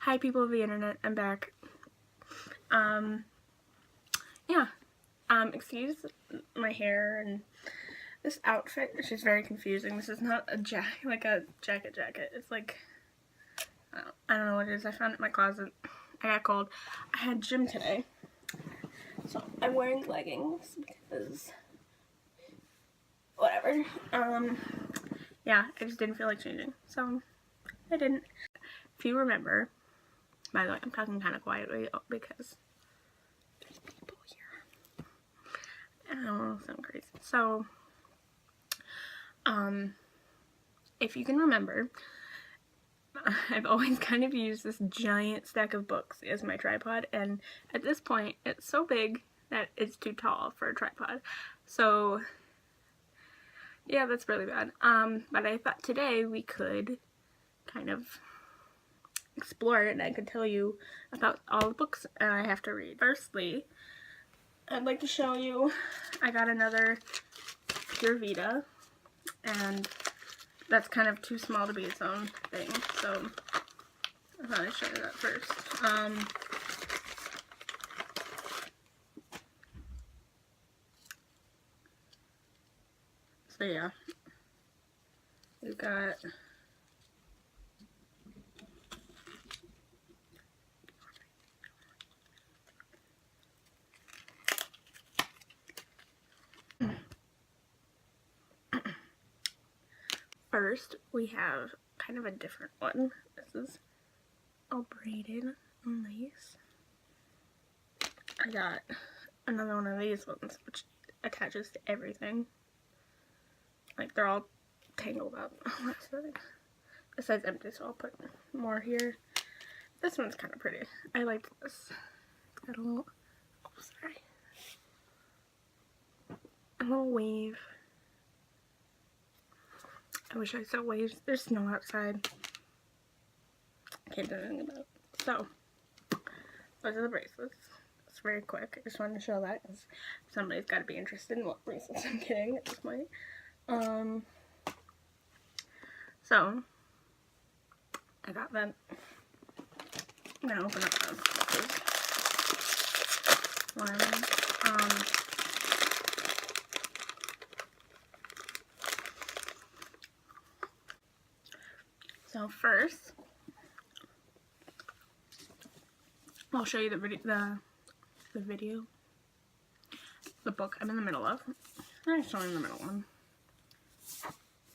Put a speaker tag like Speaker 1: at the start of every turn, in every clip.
Speaker 1: Hi people of the internet, I'm back. Yeah, excuse my hair and this outfit, which is very confusing. This is not a jacket. It's like, I don't know what it is. I found it in my closet. I got cold. I had gym today, so I'm wearing leggings because whatever. Yeah, I just didn't feel like changing, so I didn't. If you remember, by the way, I'm talking kind of quietly because there's people here. I don't know, sound crazy. So, if you can remember, I've always kind of used this giant stack of books as my tripod, and at this point, it's so big that it's too tall for a tripod. So, yeah, that's really bad. But I thought today we could kind of explore it, and I could tell you about all the books I have to read. Firstly, I'd like to show you, I got another Pure Vita, and that's kind of too small to be its own thing, so I thought I'd show you that first. So yeah, we've got first we have kind of a different one. This is all braided and lace. I got another one of these ones which attaches to everything. Like they're all tangled up on that side. This side's empty, so I'll put more here. This one's kind of pretty. I like this. It's got a little, oh sorry, a little wave. I wish I saw waves. There's snow outside. Can't do anything about it. So, those are the bracelets. It's very quick. I just wanted to show that because somebody's got to be interested in what bracelets I'm getting at this point. So, I got that. I'm gonna open up those one. So first, I'll show you the book I'm in the middle of. I'm showing the middle one.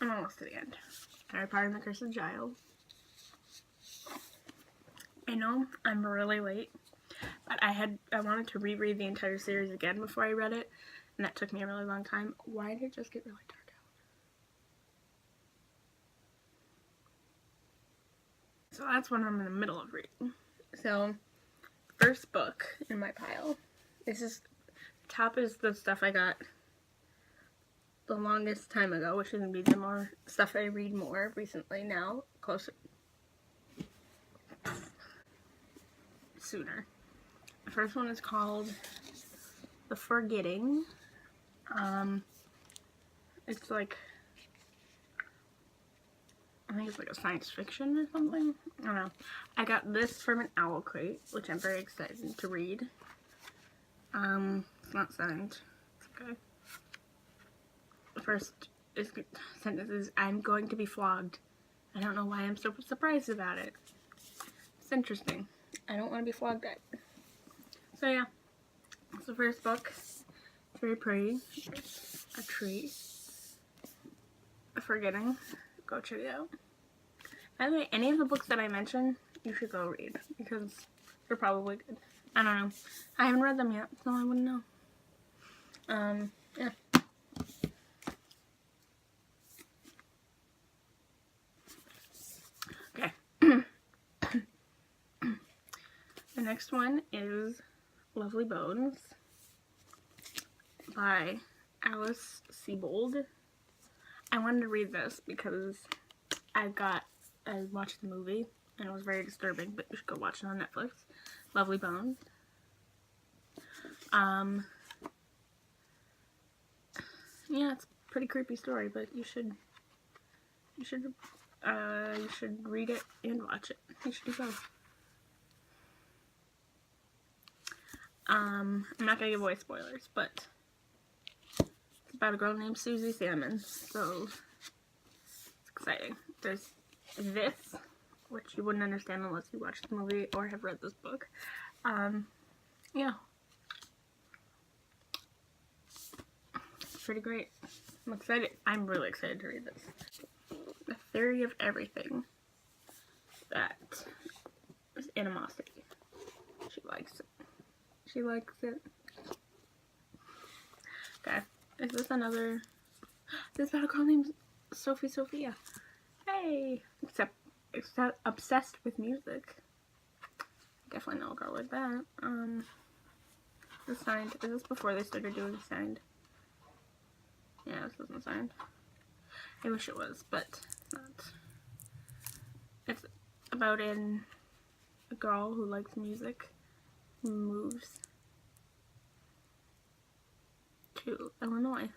Speaker 1: I'm almost to the end. Harry Potter and the Cursed Child. I know I'm really late, but I wanted to reread the entire series again before I read it, and that took me a really long time. Why did it just get really dark out? So that's what I'm in the middle of reading. So, first book in my pile. Top is the stuff I got the longest time ago, which is going to be the more stuff I read more recently now, closer. Sooner. The first one is called The Forgetting. It's like, I think it's like a science fiction or something. I don't know. I got this from an Owl Crate, which I'm very excited to read. It's not signed. It's okay. The first sentence is, I'm going to be flogged. I don't know why I'm so surprised about it. It's interesting. I don't want to be flogged at. So yeah, it's the first book. It's very pretty. It's a treat. Forgetting. Go check it out. By the way, any of the books that I mentioned, you should go read because they're probably good. I don't know. I haven't read them yet, so I wouldn't know. Yeah. Okay. The next one is Lovely Bones by Alice Sebold. I wanted to read this because I watched the movie and it was very disturbing, but you should go watch it on Netflix. Lovely Bones. Yeah, it's a pretty creepy story, but you should read it and watch it. You should do both. I'm not gonna give away spoilers, but it's about a girl named Susie Salmon, so it's exciting. There's this, which you wouldn't understand unless you watched the movie or have read this book. Yeah. It's pretty great. I'm excited. I'm really excited to read this. The Theory of Everything. That is animosity. She likes it. She likes it. Okay. Is this another... This is about a girl named Sophie Sophia. Hey! Except obsessed with music. Definitely know a girl like that. This is signed. Is this before they started doing signed? Yeah, this isn't signed. I wish it was, but it's not. It's about a girl who likes music, who moves to Illinois.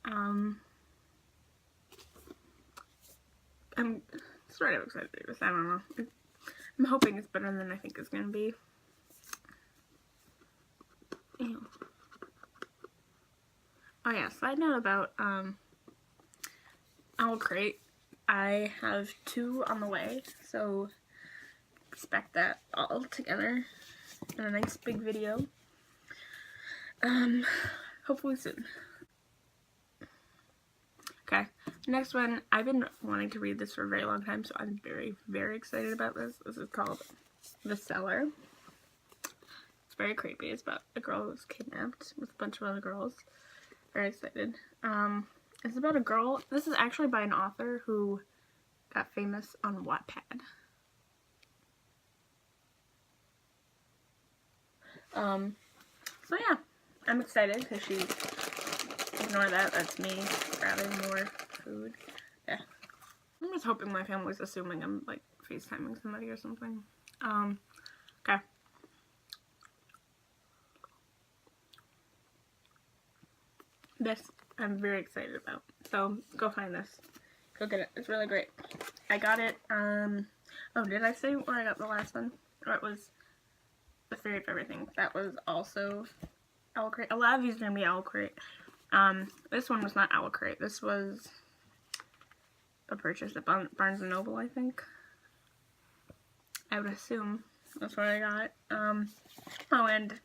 Speaker 1: I'm sort of excited to do this. I don't know. I'm hoping it's better than I think it's gonna be. Ew. Oh yeah, side note about Owlcrate. I have 2 on the way, so expect that all together in a nice big video. Hopefully soon. Okay, next one. I've been wanting to read this for a very long time, so I'm very, very excited about this. This is called The Cellar. It's very creepy. It's about a girl who was kidnapped with a bunch of other girls. Very excited. It's about a girl. This is actually by an author who got famous on Wattpad. So yeah, I'm excited because she's, ignore that, that's me grabbing more food. Yeah. I'm just hoping my family's assuming I'm like FaceTiming somebody or something. Okay. This I'm very excited about. So go find this. Go get it. It's really great. I got it, oh, did I say where I got the last one? Or it was The Theory of Everything. That was also Owlcrate. A lot of these are going to be Owlcrate. This one was not Owlcrate. This was a purchase at Barnes & Noble, I think. I would assume that's where I got. Oh, and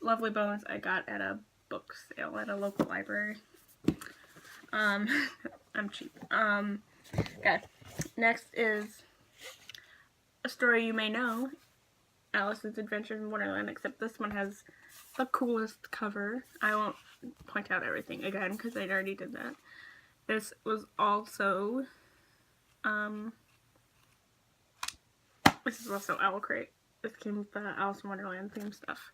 Speaker 1: Lovely Bones I got at a book sale at a local library. I'm cheap. Okay. Next is A Story You May Know, Alice's Adventures in Wonderland, except this one has the coolest cover. I won't point out everything again because I already did that. This was also, this is also Owlcrate. This came with the Alice in Wonderland theme stuff.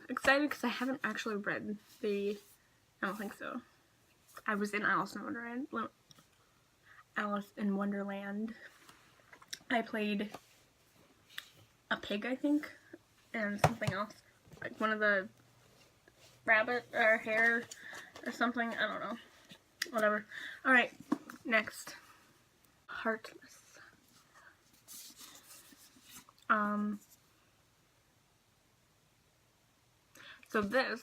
Speaker 1: Excited because I haven't actually read I don't think so. I was in Alice in Wonderland. I played a pig, I think, and something else. Like one of the rabbit or hare or something. I don't know. Whatever. Alright, next. Heartless. So this,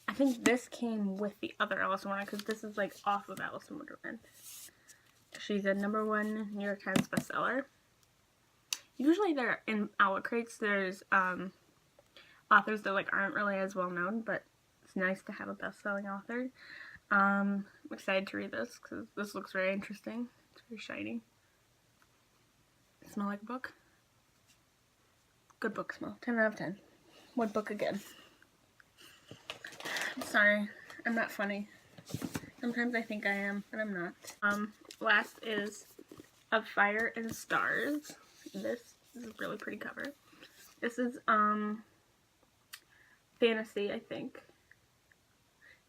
Speaker 1: I think this came with the other Alice in Wonderland, because this is like off of Alice in Wonderland. She's a #1 New York Times bestseller. Usually they're in Owlcrates, there's authors that like aren't really as well known, but it's nice to have a best-selling author. I'm excited to read this because this looks very interesting. It's very shiny. Smell like a book? Good book smell. 10 out of 10. What book again? I'm sorry. I'm not funny. Sometimes I think I am, but I'm not. Last is Of Fire and Stars. This is a really pretty cover. This is, fantasy, I think.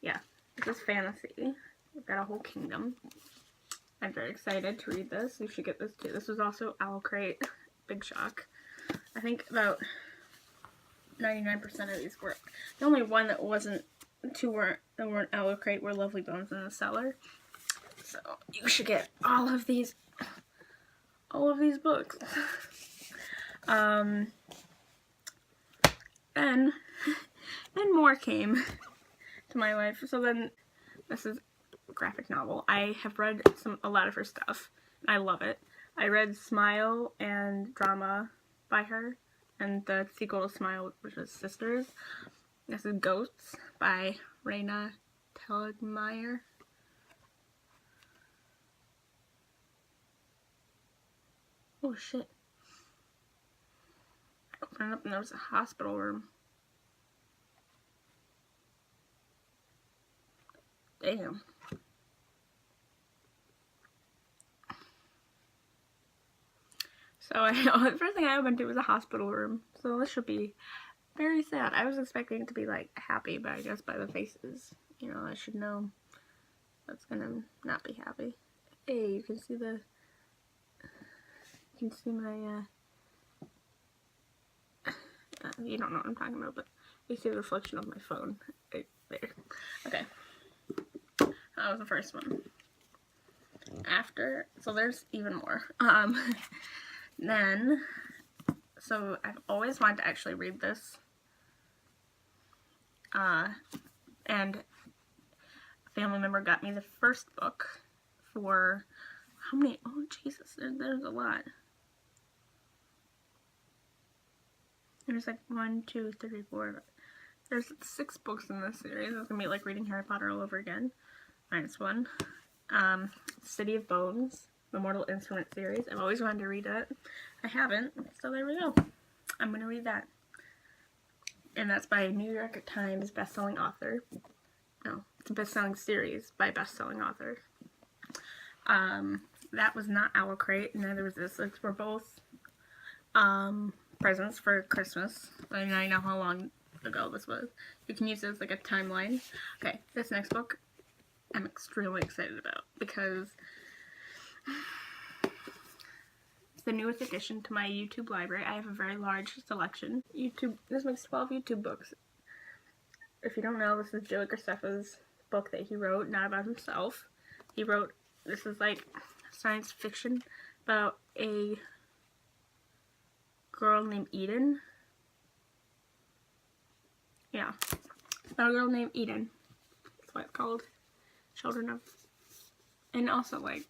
Speaker 1: Yeah, this is fantasy. We've got a whole kingdom. I'm very excited to read this. You should get this too. This was also Owlcrate. Big shock. I think about 99% of these were. The only one that wasn't, that weren't Owlcrate were Lovely Bones in the Cellar. So you should get all of these books. then more came to my life. So then, this is a graphic novel. I have read a lot of her stuff. I love it. I read Smile and Drama by her, and the sequel to Smile, which was Sisters. This is Ghosts by Raina Telgemeier. Oh shit. I opened it up and there was a hospital room. Damn. So the first thing I opened to was a hospital room. So this should be very sad. I was expecting it to be like happy, but I guess by the faces, you know, I should know that's gonna not be happy. Hey, you can see my you don't know what I'm talking about, but you see the reflection of my phone right there. Okay, that was the first one. After, so there's even more. Then, so I've always wanted to actually read this. And a family member got me the first book for, how many? Oh, Jesus, there's a lot. There's like 1, 2, 3, 4. There's 6 books in this series. It's gonna be like reading Harry Potter all over again. Minus 1. City of Bones, the Mortal Instrument series. I've always wanted to read it. I haven't, so there we go. I'm gonna read that. And that's by a New York Times bestselling author. No, it's a bestselling series by bestselling author. That was not Owl Crate, neither was this. Like, we're both presents for Christmas. And I know how long ago this was. You can use it as like a timeline. Okay, this next book I'm extremely excited about because it's the newest addition to my YouTube library. I have a very large selection. This makes 12 YouTube books. If you don't know, this is Joey Graceffa's book that he wrote, not about himself. This is like science fiction about a girl named Eden. Yeah, about a girl named Eden. That's what it's called. Children of, and also like,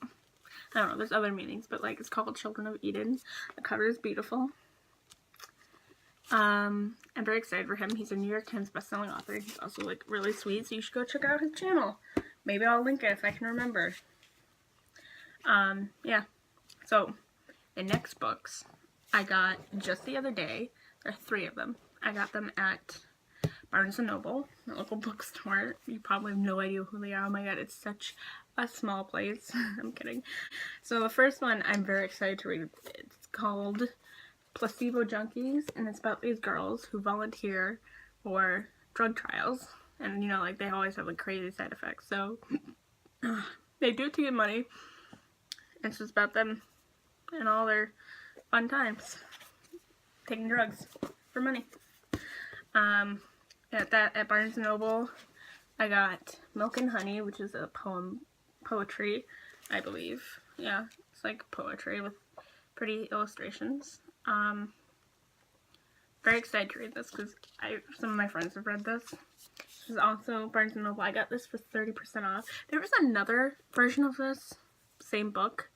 Speaker 1: I don't know, there's other meanings, but like it's called Children of Eden. The cover is beautiful. I'm very excited for him. He's a New York Times bestselling author. He's also like really sweet, so you should go check out his channel. Maybe I'll link it if I can remember. Yeah. So the next books I got just the other day. There are 3 of them. I got them at Barnes & Noble, the local bookstore. You probably have no idea who they are. Oh my god, it's such a small place. I'm kidding. So the first one I'm very excited to read. It's called Placebo Junkies, and it's about these girls who volunteer for drug trials. And, you know, like, they always have, like, crazy side effects. So, they do it to get money. It's just about them and all their fun times. Taking drugs for money. At Barnes & Noble, I got Milk and Honey, which is a poetry, I believe. Yeah, it's like poetry with pretty illustrations. Very excited to read this because some of my friends have read this. This is also Barnes & Noble. I got this for 30% off. There was another version of this, same book,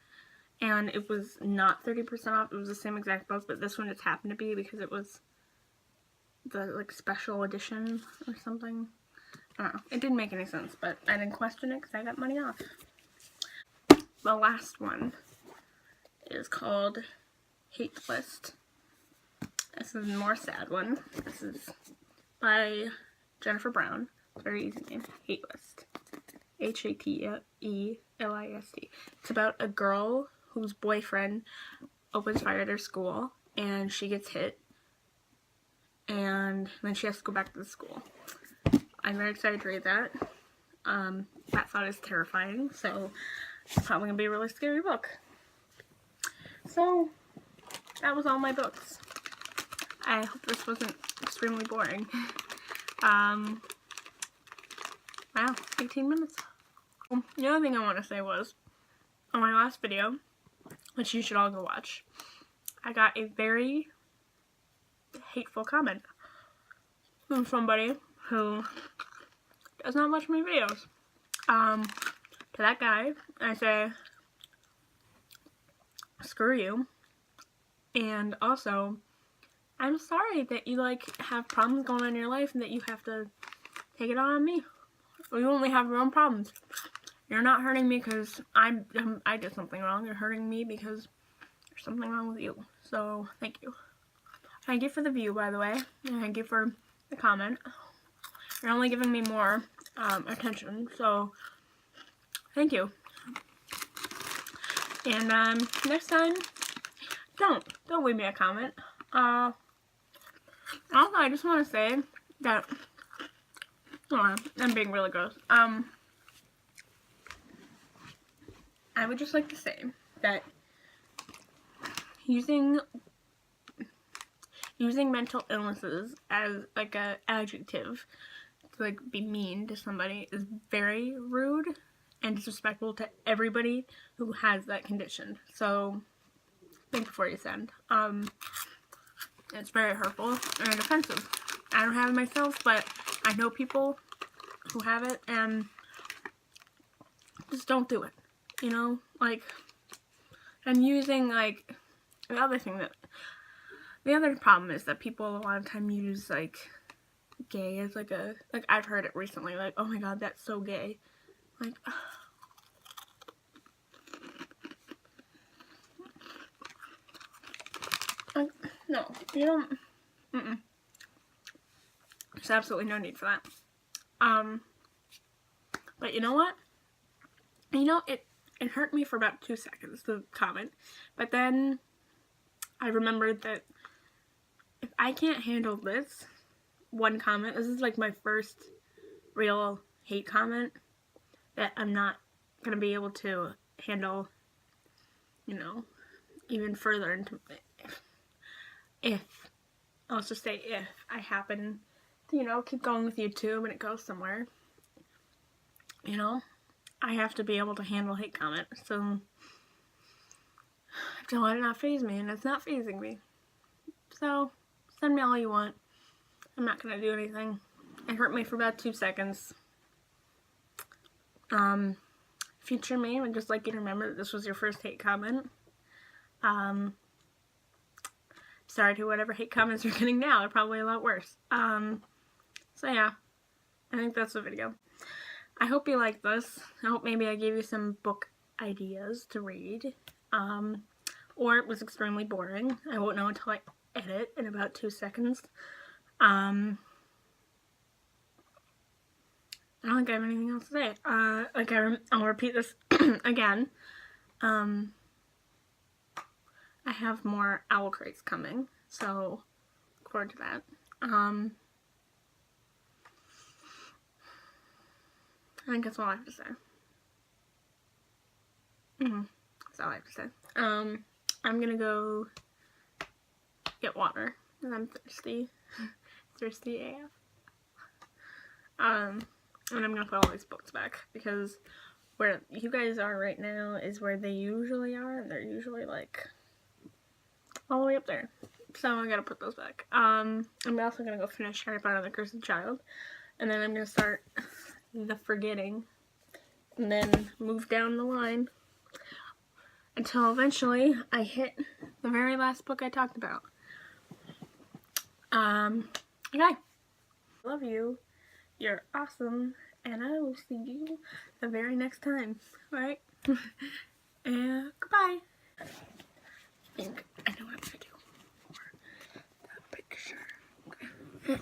Speaker 1: and it was not 30% off. It was the same exact book, but this one just happened to be because it was the like special edition or something. I don't know. It didn't make any sense, but I didn't question it because I got money off. The last one is called Hate List. This is a more sad one. This is by Jennifer Brown. It's a very easy name. Hate List. H-A-T-E-L-I-S-T. It's about a girl whose boyfriend opens fire at her school and she gets hit. And then she has to go back to the school. I'm very excited to read that. That thought is terrifying, so it's probably going to be a really scary book. So, that was all my books. I hope this wasn't extremely boring. Wow, 18 minutes. The other thing I want to say was, on my last video, which you should all go watch, I got a very hateful comment. from somebody who does not watch my videos. To that guy, I say, screw you. And also, I'm sorry that you, like, have problems going on in your life and that you have to take it on me. You only have your own problems. You're not hurting me because I did something wrong. You're hurting me because there's something wrong with you. So, thank you. Thank you for the view, by the way. And thank you for the comment. You're only giving me more attention, so thank you. And next time, don't leave me a comment. Also, I just want to say that, I'm being really gross. I would just like to say that using mental illnesses as like a adjective to like be mean to somebody is very rude and disrespectful to everybody who has that condition. So think before you send. It's very hurtful and offensive. I don't have it myself, but I know people who have it, and just don't do it. You know, like, and using like the other problem is that people a lot of time use like gay as like I've heard it recently, like, oh my god, that's so gay. Like no, you don't. There's absolutely no need for that. But you know what? You know, it hurt me for about 2 seconds, the comment. But then I remembered that if I can't handle this one comment, this is like my first real hate comment that I'm not gonna be able to handle, you know, even further into if let's just say if I happen to, you know, keep going with YouTube and it goes somewhere, you know, I have to be able to handle hate comments. So I have to let it not faze me, and it's not phasing me. So send me all you want. I'm not gonna do anything. It hurt me for about 2 seconds. Future me would just like you to remember that this was your first hate comment. Sorry to whatever hate comments you're getting now. They're probably a lot worse. So yeah, I think that's the video. I hope you liked this. I hope maybe I gave you some book ideas to read. Or it was extremely boring. I won't know until I edit in about 2 seconds. I don't think I have anything else to say. I'll repeat this again. I have more owl crates coming, so look forward to that. I think that's all I have to say. That's all I have to say. I'm gonna go get water, because I'm thirsty. Thirsty AF. And I'm gonna put all these books back, because where you guys are right now is where they usually are, and they're usually like all the way up there. So I gotta put those back. I'm also gonna go finish Harry Potter and the Cursed Child, and then I'm gonna start The Forgetting, and then move down the line until eventually I hit the very last book I talked about. Okay. Love you. You're awesome. And I will see you the very next time. Alright? And goodbye. I think I know what I'm gonna do for the picture. Okay.